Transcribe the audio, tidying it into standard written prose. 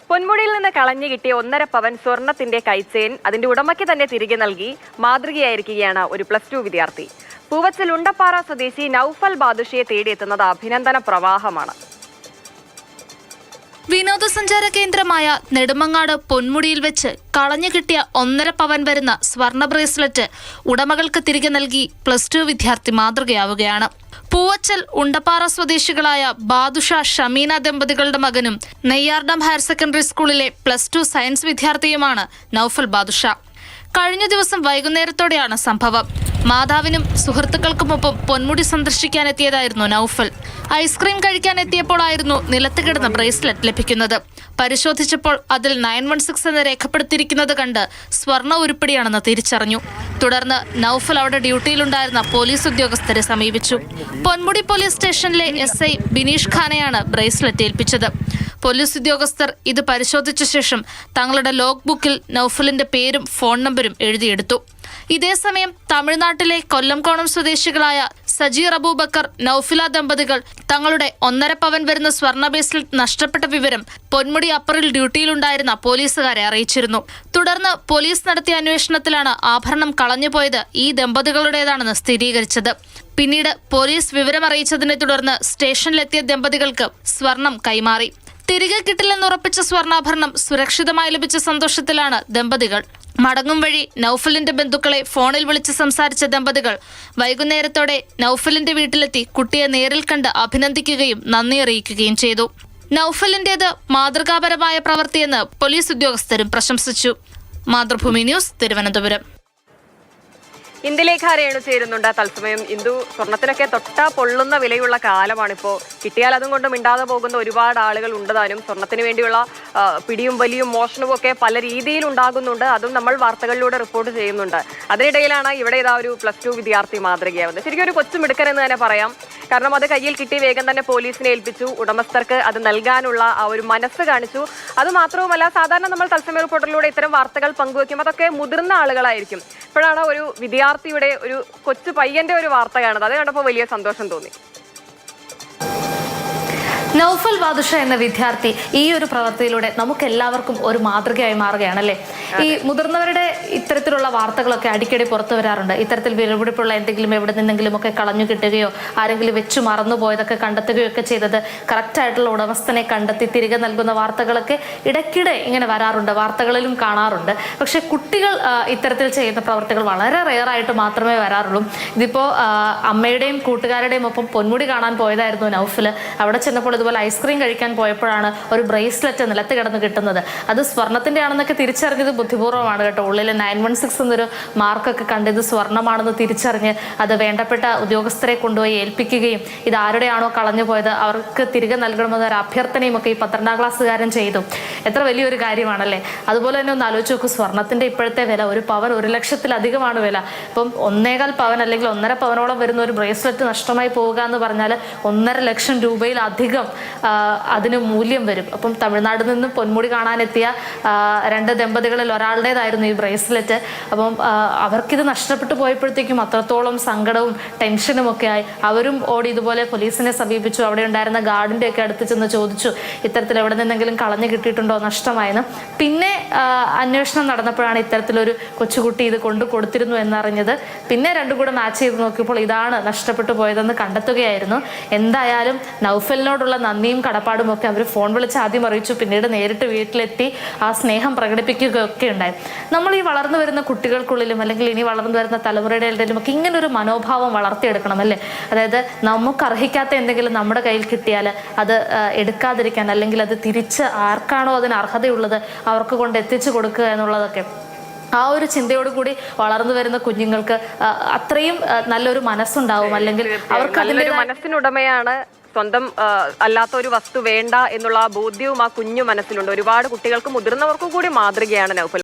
പൊന്മുടിയിൽ നിന്ന് കളഞ്ഞു കിട്ടിയ 1.5 പവൻ സ്വർണത്തിന്റെ കൈച്ചെയിൻ അതിന്റെ ഉടമയ്ക്ക് തന്നെ തിരികെ നൽകി മാതൃകയായിരിക്കുകയാണ് ഒരു +2 വിദ്യാർത്ഥി. പൂവച്ചൽ ഉണ്ടപ്പാറ സ്വദേശി നൌഫൽ ബാദുഷയെ തേടിയെത്തുന്നത് അഭിനന്ദന പ്രവാഹമാണ്. വിനോദസഞ്ചാര കേന്ദ്രമായ നെടുമങ്ങാട് പൊന്മുടിയിൽ വെച്ച് കളഞ്ഞു കിട്ടിയ 1.5 പവൻ വരുന്ന സ്വർണ്ണ ബ്രേസ്ലെറ്റ് ഉടമകൾക്ക് തിരികെ നൽകി +2 വിദ്യാർത്ഥി മാതൃകയാവുകയാണ്. പൂവച്ചൽ ഉണ്ടപ്പാറ സ്വദേശികളായ ബാദുഷ ഷമീന ദമ്പതികളുടെ മകനും നെയ്യാർഡം ഹയർ സെക്കൻഡറി സ്കൂളിലെ +2 സയൻസ് വിദ്യാർത്ഥിയുമാണ് നൌഫൽ ബാദുഷ. കഴിഞ്ഞ ദിവസം വൈകുന്നേരത്തോടെയാണ് സംഭവം. മാതാവിനും സുഹൃത്തുക്കൾക്കുമൊപ്പം പൊന്മുടി സന്ദർശിക്കാനെത്തിയതായിരുന്നു നൌഫൽ. ഐസ്ക്രീം കഴിക്കാനെത്തിയപ്പോഴായിരുന്നു നിലത്ത് കിടന്ന ബ്രേസ്ലെറ്റ് ലഭിക്കുന്നത്. പരിശോധിച്ചപ്പോൾ അതിൽ 916 എന്ന് രേഖപ്പെടുത്തിയിരിക്കുന്നത് കണ്ട് സ്വർണ്ണ ഉരുപ്പടിയാണെന്ന് തിരിച്ചറിഞ്ഞു. തുടർന്ന് നൌഫൽ അവിടെ ഡ്യൂട്ടിയിലുണ്ടായിരുന്ന പോലീസ് ഉദ്യോഗസ്ഥരെ സമീപിച്ചു. പൊന്മുടി പോലീസ് സ്റ്റേഷനിലെ SI ബിനീഷ് ഖാനെയാണ് ബ്രേസ്ലെറ്റ് ഏൽപ്പിച്ചത്. പോലീസ് ഉദ്യോഗസ്ഥർ ഇത് പരിശോധിച്ച ശേഷം തങ്ങളുടെ ലോഗ് ബുക്കിൽ നൌഫലിന്റെ പേരും ഫോൺ നമ്പരും എഴുതിയെടുത്തു. ഇതേസമയം തമിഴ്നാട്ടിലെ കൊല്ലംകോണം സ്വദേശികളായ സജീർ അബൂബക്കർ നൌഫില ദമ്പതികൾ തങ്ങളുടെ 1.5 പവൻ വരുന്ന സ്വർണ്ണ ബ്രേസ്ലെറ്റ് നഷ്ടപ്പെട്ട വിവരം പൊന്മുടി അപ്പറിൽ ഡ്യൂട്ടിയിലുണ്ടായിരുന്ന പോലീസുകാരെ അറിയിച്ചിരുന്നു. തുടർന്ന് പോലീസ് നടത്തിയ അന്വേഷണത്തിലാണ് ആഭരണം കളഞ്ഞുപോയത് ഈ ദമ്പതികളുടേതാണെന്ന് സ്ഥിരീകരിച്ചത്. പിന്നീട് പോലീസ് വിവരമറിയിച്ചതിനെ തുടർന്ന് സ്റ്റേഷനിലെത്തിയ ദമ്പതികൾക്ക് സ്വർണം കൈമാറി. തിരികെ കിട്ടില്ലെന്നുറപ്പിച്ച സ്വർണ്ണാഭരണം സുരക്ഷിതമായി ലഭിച്ച സന്തോഷത്തിലാണ് ദമ്പതികൾ. മടങ്ങും വഴി നൌഫലിന്റെ ബന്ധുക്കളെ ഫോണിൽ വിളിച്ച് സംസാരിച്ച ദമ്പതികൾ വൈകുന്നേരത്തോടെ നൌഫലിന്റെ വീട്ടിലെത്തി കുട്ടിയെ നേരിൽ കണ്ട് അഭിനന്ദിക്കുകയും നന്ദി അറിയിക്കുകയും ചെയ്തു. നൌഫലിന്റേത് മാതൃകാപരമായ പ്രവൃത്തിയെന്ന് പോലീസ് ഉദ്യോഗസ്ഥരും പ്രശംസിച്ചു. മാതൃഭൂമി ന്യൂസ്, തിരുവനന്തപുരം. ഇന്ദുലേഖ രേണു ചേരുന്നുണ്ട് തത്സമയം. ഇന്ദു, സ്വർണത്തിനൊക്കെ തൊട്ടാ പൊള്ളുന്ന വിലയുള്ള കാലമാണിപ്പോൾ. കിട്ടിയാൽ അതും കൊണ്ട് മിണ്ടാതെ പോകുന്ന ഒരുപാട് ആളുകൾ ഉണ്ടതാനും. സ്വർണത്തിന് വേണ്ടിയുള്ള പിടിയും വലിയും മോഷണവും ഒക്കെ പല രീതിയിൽ ഉണ്ടാകുന്നുണ്ട്. അതും നമ്മൾ വാർത്തകളിലൂടെ റിപ്പോർട്ട് ചെയ്യുന്നുണ്ട്. അതിനിടയിലാണ് ഇവിടെ ഇതാ ഒരു +2 വിദ്യാർത്ഥി മാതൃകയാവുന്നത്. ശരിക്കും ഒരു കൊച്ചുമിടുക്കൻ എന്ന് തന്നെ പറയാം. കാരണം അത് കയ്യിൽ കിട്ടി വേഗം തന്നെ പോലീസിനെ ഏൽപ്പിച്ചു. ഉടമസ്ഥർക്ക് അത് നൽകാനുള്ള ആ ഒരു മനസ്സ് കാണിച്ചു. അത് മാത്രവുമല്ല, സാധാരണ നമ്മൾ തത്സമയ റിപ്പോർട്ടറിലൂടെ ഇത്തരം വാർത്തകൾ പങ്കുവയ്ക്കും അതൊക്കെ മുതിർന്ന ആളുകളായിരിക്കും. ഇപ്പോഴാണ് ഒരു വിദ്യാർത്ഥിയുടെ, ഒരു കൊച്ചു പയ്യന്റെ ഒരു വാർത്ത കാണുന്നത്. അത് കണ്ടപ്പോൾ വലിയ സന്തോഷം തോന്നി. നൌഫൽ ബാദുഷ എന്ന വിദ്യാർത്ഥി ഈ ഒരു പ്രവൃത്തിയിലൂടെ നമുക്ക് എല്ലാവർക്കും ഒരു മാതൃകയായി മാറുകയാണല്ലേ. ഈ മുതിർന്നവരുടെ ഇത്തരത്തിലുള്ള വാർത്തകളൊക്കെ അടിക്കടി പുറത്തു വരാറുണ്ട്. ഇത്തരത്തിൽ വിലപിടിപ്പുള്ള എന്തെങ്കിലും എവിടെ നിന്നെങ്കിലും ഒക്കെ കളഞ്ഞു കിട്ടുകയോ ആരെങ്കിലും വെച്ചു മറന്നുപോയതൊക്കെ കണ്ടെത്തുകയോ ഒക്കെ ചെയ്തത് കറക്റ്റായിട്ടുള്ള ഉടമസ്ഥനെ കണ്ടെത്തി തിരികെ നൽകുന്ന വാർത്തകളൊക്കെ ഇടയ്ക്കിടെ ഇങ്ങനെ വരാറുണ്ട്, വാർത്തകളിലും കാണാറുണ്ട്. പക്ഷെ കുട്ടികൾ ഇത്തരത്തിൽ ചെയ്യുന്ന പ്രവർത്തികൾ വളരെ റെയറായിട്ട് മാത്രമേ വരാറുള്ളൂ. ഇതിപ്പോൾ അമ്മയുടെയും കൂട്ടുകാരുടെയും ഒപ്പം പൊന്മുടി കാണാൻ പോയതായിരുന്നു നൌഫൽ. അവിടെ ചെന്നപ്പോൾ ഇതുപോലെ ഐസ്ക്രീം കഴിക്കാൻ പോയപ്പോഴാണ് ഒരു ബ്രേസ്ലെറ്റ് നിലത്ത് കിടന്ന് കിട്ടുന്നത്. അത് സ്വർണത്തിന്റെ ആണെന്നൊക്കെ തിരിച്ചറിഞ്ഞത് ബുദ്ധിപൂർവ്വമാണ് കേട്ടോ. ഉള്ളിൽ 916 എന്നൊരു മാർക്കൊക്കെ കണ്ടത് സ്വർണ്ണമാണെന്ന് തിരിച്ചറിഞ്ഞ് അത് വേണ്ടപ്പെട്ട ഉദ്യോഗസ്ഥരെ കൊണ്ടുപോയി ഏൽപ്പിക്കുകയും ഇത് ആരുടെയാണോ കളഞ്ഞു പോയത് അവർക്ക് തിരികെ നൽകണമെന്നൊരു അഭ്യർത്ഥനയും ഒക്കെ ഈ 12ാം ക്ലാസ്സുകാരൻ ചെയ്തു. എത്ര വലിയൊരു കാര്യമാണല്ലേ. അതുപോലെ തന്നെ ഒന്ന് ആലോചിച്ച് നോക്കൂ, സ്വർണത്തിന്റെ ഇപ്പോഴത്തെ വില 1 പവൻ 1 ലക്ഷത്തിലധികമാണ് വില. ഇപ്പം 1.25 പവൻ അല്ലെങ്കിൽ 1.5 പവനോളം വരുന്ന ഒരു ബ്രേസ്ലെറ്റ് നഷ്ടമായി പോവുക എന്ന് പറഞ്ഞാൽ 1.5 ലക്ഷം രൂപയിലധികം അതിന് മൂല്യം വരും. അപ്പം തമിഴ്നാട്ടിൽ നിന്ന് പൊന്മുടി കാണാനെത്തിയ 2 ദമ്പതികളിൽ ഒരാളുടേതായിരുന്നു ഈ ബ്രേസ്ലെറ്റ്. അപ്പം അവർക്കിത് നഷ്ടപ്പെട്ടു പോയപ്പോഴത്തേക്കും അത്രത്തോളം സങ്കടവും ടെൻഷനും ഒക്കെ ആയി. അവരും ഓടി ഇതുപോലെ പോലീസിനെ സമീപിച്ചു. അവിടെ ഉണ്ടായിരുന്ന ഗാർഡിന്റെ ഒക്കെ അടുത്ത് ചെന്ന് ചോദിച്ചു ഇത്തരത്തിൽ എവിടെ നിന്നെങ്കിലും കളഞ്ഞു കിട്ടിയിട്ടുണ്ടോ, നഷ്ടമായെന്ന്. പിന്നെ അന്വേഷണം നടന്നപ്പോഴാണ് ഇത്തരത്തിലൊരു കൊച്ചുകുട്ടി ഇത് കൊണ്ടു കൊടുത്തിരുന്നു എന്നറിഞ്ഞത്. പിന്നെ രണ്ടും കൂടെ മാച്ച് ചെയ്ത് നോക്കിയപ്പോൾ ഇതാണ് നഷ്ടപ്പെട്ടു പോയതെന്ന് കണ്ടെത്തുകയായിരുന്നു. എന്തായാലും നൌഫലിനോടുള്ള നന്ദിയും കടപ്പാടും ഒക്കെ അവർ ഫോൺ വിളിച്ച് ആദ്യം അറിയിച്ചു. പിന്നീട് നേരിട്ട് വീട്ടിലെത്തി ആ സ്നേഹം പ്രകടിപ്പിക്കുകയൊക്കെ ഉണ്ടായി. നമ്മൾ ഈ വളർന്നു വരുന്ന കുട്ടികൾക്കുള്ളിലും അല്ലെങ്കിൽ ഇനി വളർന്നു വരുന്ന തലമുറയുടെ ഇടയിലും ഒക്കെ ഇങ്ങനൊരു മനോഭാവം വളർത്തിയെടുക്കണം അല്ലേ. അതായത് നമുക്ക് അർഹിക്കാത്ത എന്തെങ്കിലും നമ്മുടെ കയ്യിൽ കിട്ടിയാൽ അത് എടുക്കാതിരിക്കാൻ, അല്ലെങ്കിൽ അത് തിരിച്ച് ആർക്കാണോ അതിന് അർഹതയുള്ളത് അവർക്ക് കൊണ്ട് എത്തിച്ചു കൊടുക്കുക എന്നുള്ളതൊക്കെ ആ ഒരു ചിന്തയോട് കൂടി വളർന്നു വരുന്ന കുഞ്ഞുങ്ങൾക്ക് അത്രയും നല്ലൊരു മനസ്സുണ്ടാവും. അല്ലെങ്കിൽ അവർക്ക് അതിൻ്റെ മനസ്സിനുടമയാണ്, സ്വന്തം അല്ലാത്ത ഒരു വസ്തു വേണ്ട എന്നുള്ള ആ ബോധ്യവും ആ കുഞ്ഞു മനസ്സിലുണ്ട്. ഒരുപാട് കുട്ടികൾക്കും മുതിർന്നവർക്കും കൂടി മാതൃകയാണ് നൌഫൽ.